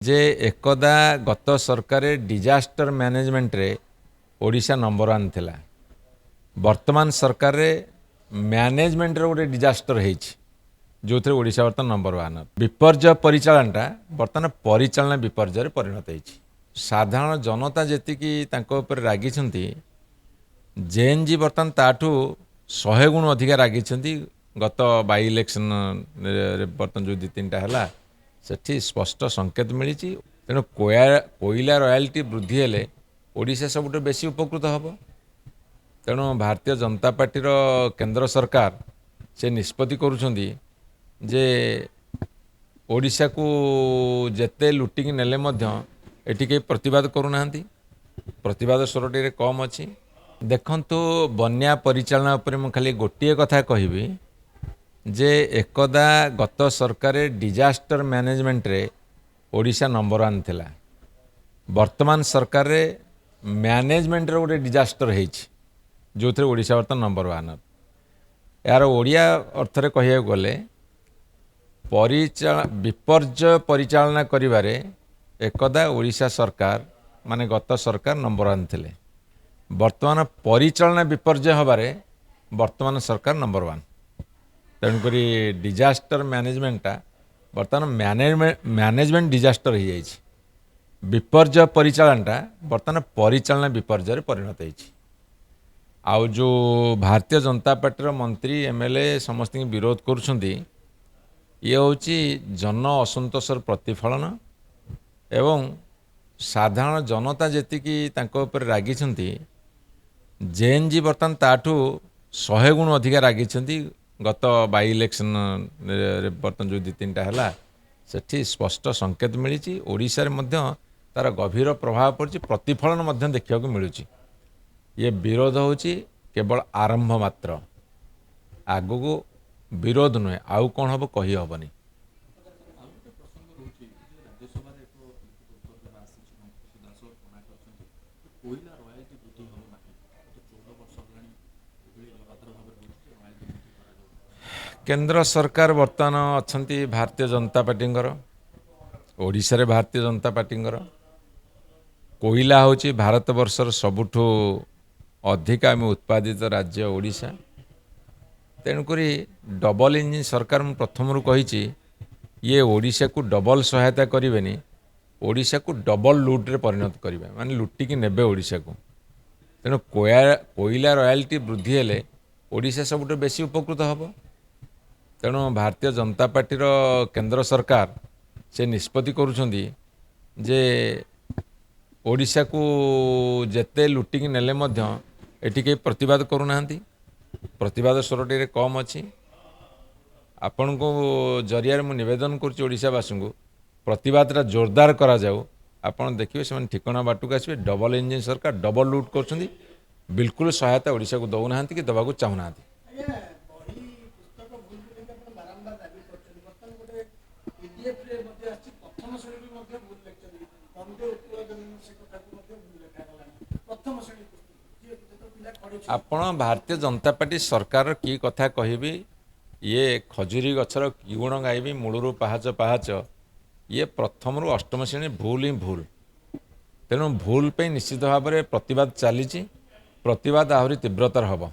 जे एकदा गत सरकार डिजास्टर मैनेजमेंट रे ओडिशा नंबर 1 थिला। वर्तमान सरकार रे मैनेजमेंट रे गोटे डिजास्टर होईछि जो थे ओडिशा वर्तमान नंबर 1। विपर्य परिचालनटा वर्तमान परिचालन विपर्य रे परिणत होईछि। साधारण जनता जेतिकी तांको ऊपर रागी छंती जेएनजी वर्तमान ताठू 100 गुण अधिक रागी छंती। गत बाई इलेक्शन रे वर्तमान जो 2-3टा हला सेठी स्पष्ट संकेत मिली। तेणु कोयला रॉयल्टी वृद्धि हेले ओडिशा सबुठ बेसी उपकृत हम। तेणु भारतीय जनता पार्टी केंद्र सरकार से निष्पत्ति करुछंदी जे ओडिशा को जेते लुटिकी नेले मध्य एठी के प्रतिवाद करूना। प्रतिवाद स्वरटी कम अच्छी। देखंतु बन्या परिचालना उपरे मु खाली गोटिए कथा कहिबी जे एकदा गत सरकार डिजास्टर मैनेजमेंट रे ओडिशा नंबर 1 थिला। वर्तमान सरकार रे मैनेजमेंट रे गोटे डिजास्टर होईछि जो थे ओडिशा वर्तमान नंबर 1। यार ओडिया अर्थ रे कहिया गले विपर्य परिचालना करिवारे एकदा ओडिशा सरकार माने गत सरकार नंबर 1 थिले। वर्तमान परिचालना विपर्य हबारे वर्तमान सरकार नंबर 1। तेणुक डिजास्टर मैनेजमेंटा बर्तमान मैनेजमेंट डिजास्टर हो जाइए। विपर्य परिचालनटा बर्तमान परिचालन विपर्य रे परिणत होईछि। आउ जो भारतीय जनता पार्टी मंत्री एमएलए समस्त विरोध करुछंती ये होची जन असंतोषर प्रतिफलन एवं साधारण जनता जेतिकी तांको ऊपर रागी छंती जेएनजी बर्तमान ताठू 100 गुण अधिक रागी छंती। गत बाई इलेक्शन रे बर्तमान जो 2-3टा हला सेठी स्पष्ट संकेत मिली। ओडिशा रे मध्य तार गभीर प्रभाव पड़ी। प्रतिफलन मध्य देखा मिलूँ। ये विरोध होची केवल आरंभ मात्र। आगु को विरोध नुहे आउ कौन हम कही हेनी। केंद्र सरकार वर्तमान अच्छा भारतीय जनता पार्टी ओडिशा रे भारतीय जनता पार्टी कोयला होची भारत वर्षर सबुठू अधिक आम उत्पादित राज्य ओडिशा। तेणुक डबल इंजिन सरकार मु प्रथम रू कही ये ओडिशा को डबल सहायता करेनि ओडिशा को डबल लुट रे परिणत करेंगे माने लुटिकी नेबे ओडिशा को। तेणु कोयला रॉयल्टी वृद्धि हेले ओडिशा सबुठ बेसी उपकृत हम। तेणु भारतीय जनता पार्टी केंद्र सरकार से निष्पत्ति करुछंदी जे ओडिशा को जेते लुटिकी नेले मध्य एठी के प्रतिवाद करूना। प्रतिवाद स्वरटी कम अच्छी। आपण को जरिया मु निवेदन करुच्ची ओडिशावासी को प्रतिवादटा जोरदार करा जाऊ। आपण देखिए से ठिकाना बाटू आसवे। डबल इंजिन सरकार डबल लुट कर बिल्कुल सहायता ओडिशा को दौना कि दबाक चाहूना। आपण भारतीय जनता पार्टी सरकार की कथा कहबी ये खजुरी गछर कि गुण गायबी मूलरू पाहाच पाहाच ये प्रथम रु अष्टम श्रेणी भूल ही भूल। तेणु भूल पे निश्चित भाव में प्रतिवाद चली। प्रतिवाद आहरी तीव्रतर हम।